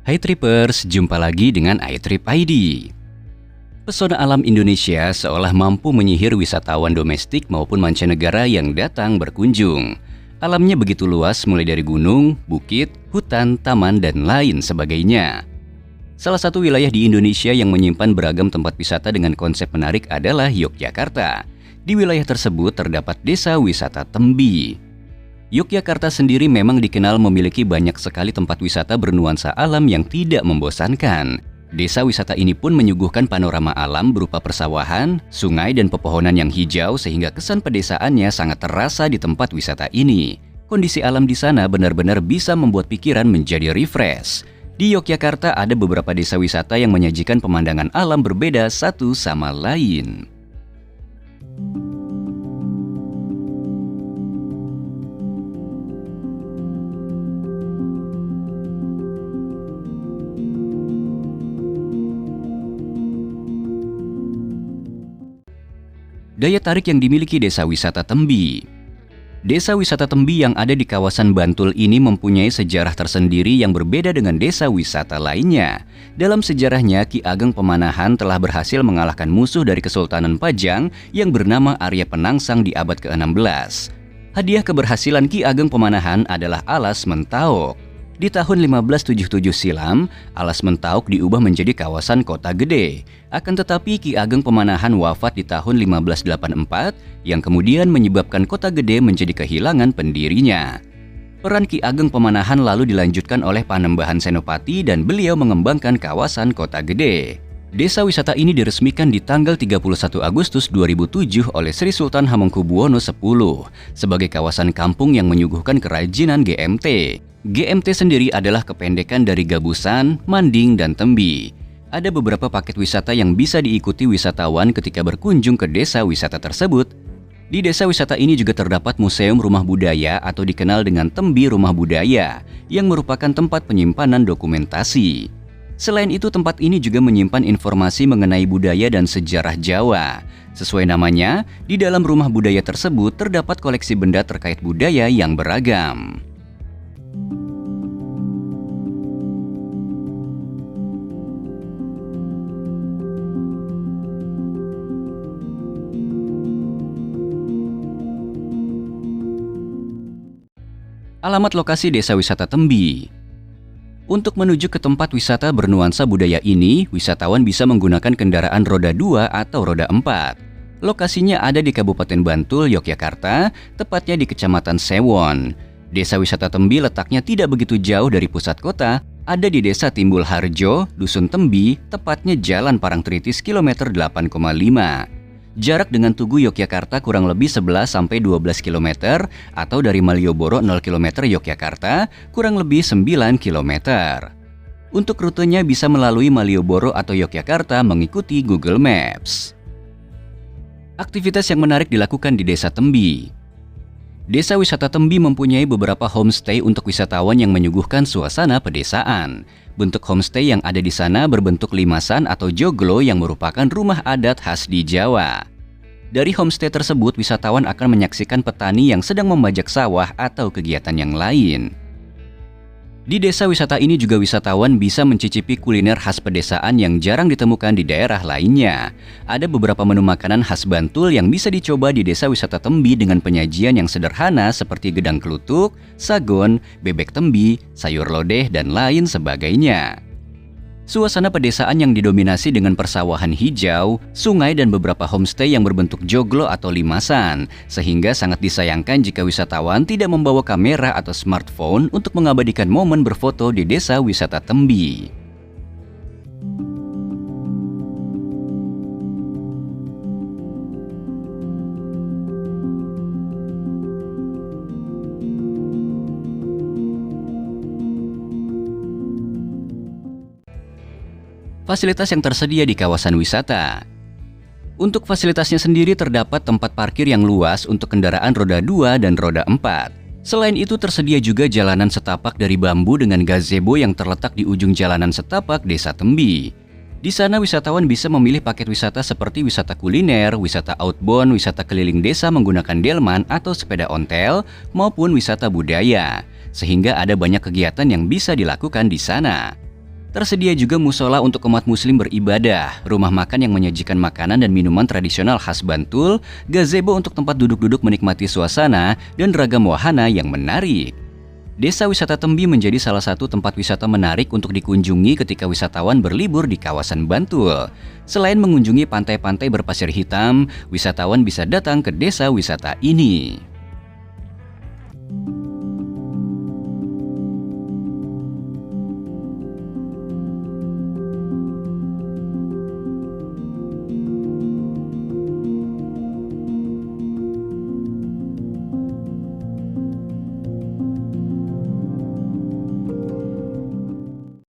Hai Trippers, jumpa lagi dengan iTrip ID. Pesona alam Indonesia seolah mampu menyihir wisatawan domestik maupun mancanegara yang datang berkunjung. Alamnya begitu luas, mulai dari gunung, bukit, hutan, taman, dan lain sebagainya. Salah satu wilayah di Indonesia yang menyimpan beragam tempat wisata dengan konsep menarik adalah Yogyakarta. Di wilayah tersebut terdapat desa wisata Tembi. Yogyakarta sendiri memang dikenal memiliki banyak sekali tempat wisata bernuansa alam yang tidak membosankan. Desa wisata ini pun menyuguhkan panorama alam berupa persawahan, sungai, dan pepohonan yang hijau sehingga kesan pedesaannya sangat terasa di tempat wisata ini. Kondisi alam di sana benar-benar bisa membuat pikiran menjadi refresh. Di Yogyakarta ada beberapa desa wisata yang menyajikan pemandangan alam berbeda satu sama lain. Daya tarik yang dimiliki Desa Wisata Tembi. Desa Wisata Tembi yang ada di kawasan Bantul ini mempunyai sejarah tersendiri yang berbeda dengan desa wisata lainnya. Dalam sejarahnya, Ki Ageng Pemanahan telah berhasil mengalahkan musuh dari Kesultanan Pajang yang bernama Arya Penangsang di abad ke-16. Hadiah keberhasilan Ki Ageng Pemanahan adalah Alas Mentauk. Di tahun 1577 silam, Alas Mentauk diubah menjadi kawasan Kota Gede. Akan tetapi Ki Ageng Pemanahan wafat di tahun 1584 yang kemudian menyebabkan Kota Gede menjadi kehilangan pendirinya. Peran Ki Ageng Pemanahan lalu dilanjutkan oleh Panembahan Senopati dan beliau mengembangkan kawasan Kota Gede. Desa wisata ini diresmikan di tanggal 31 Agustus 2007 oleh Sri Sultan Hamengkubuwono X sebagai kawasan kampung yang menyuguhkan kerajinan GMT. GMT sendiri adalah kependekan dari Gabusan, Manding, dan Tembi. Ada beberapa paket wisata yang bisa diikuti wisatawan ketika berkunjung ke desa wisata tersebut. Di desa wisata ini juga terdapat Museum Rumah Budaya atau dikenal dengan Tembi Rumah Budaya yang merupakan tempat penyimpanan dokumentasi. Selain itu, tempat ini juga menyimpan informasi mengenai budaya dan sejarah Jawa. Sesuai namanya, di dalam rumah budaya tersebut terdapat koleksi benda terkait budaya yang beragam. Alamat lokasi Desa Wisata Tembi. Untuk menuju ke tempat wisata bernuansa budaya ini, wisatawan bisa menggunakan kendaraan roda 2 atau roda 4. Lokasinya ada di Kabupaten Bantul, Yogyakarta, tepatnya di Kecamatan Sewon. Desa Wisata Tembi letaknya tidak begitu jauh dari pusat kota, ada di Desa Timbul Harjo, Dusun Tembi, tepatnya Jalan Parangtritis kilometer 8,5. Jarak dengan Tugu Yogyakarta kurang lebih 11-12 km atau dari Malioboro 0 km Yogyakarta kurang lebih 9 km. Untuk rutenya bisa melalui Malioboro atau Yogyakarta mengikuti Google Maps. Aktivitas yang menarik dilakukan di Desa Tembi. Desa Wisata Tembi mempunyai beberapa homestay untuk wisatawan yang menyuguhkan suasana pedesaan. Bentuk homestay yang ada di sana berbentuk limasan atau joglo yang merupakan rumah adat khas di Jawa. Dari homestay tersebut, wisatawan akan menyaksikan petani yang sedang membajak sawah atau kegiatan yang lain. Di desa wisata ini juga wisatawan bisa mencicipi kuliner khas pedesaan yang jarang ditemukan di daerah lainnya. Ada beberapa menu makanan khas Bantul yang bisa dicoba di Desa Wisata Tembi dengan penyajian yang sederhana seperti gedang kelutuk, sagon, bebek tembi, sayur lodeh, dan lain sebagainya. Suasana pedesaan yang didominasi dengan persawahan hijau, sungai, dan beberapa homestay yang berbentuk joglo atau limasan, sehingga sangat disayangkan jika wisatawan tidak membawa kamera atau smartphone untuk mengabadikan momen berfoto di Desa Wisata Tembi. Fasilitas yang tersedia di kawasan wisata. Untuk fasilitasnya sendiri terdapat tempat parkir yang luas untuk kendaraan roda 2 dan roda 4. Selain itu tersedia juga jalanan setapak dari bambu dengan gazebo yang terletak di ujung jalanan setapak Desa Tembi. Di sana wisatawan bisa memilih paket wisata seperti wisata kuliner, wisata outbound, wisata keliling desa menggunakan delman atau sepeda ontel, maupun wisata budaya. Sehingga ada banyak kegiatan yang bisa dilakukan di sana. Tersedia juga musola untuk umat muslim beribadah, rumah makan yang menyajikan makanan dan minuman tradisional khas Bantul, gazebo untuk tempat duduk-duduk menikmati suasana, dan ragam wahana yang menarik. Desa Wisata Tembi menjadi salah satu tempat wisata menarik untuk dikunjungi ketika wisatawan berlibur di kawasan Bantul. Selain mengunjungi pantai-pantai berpasir hitam, wisatawan bisa datang ke desa wisata ini.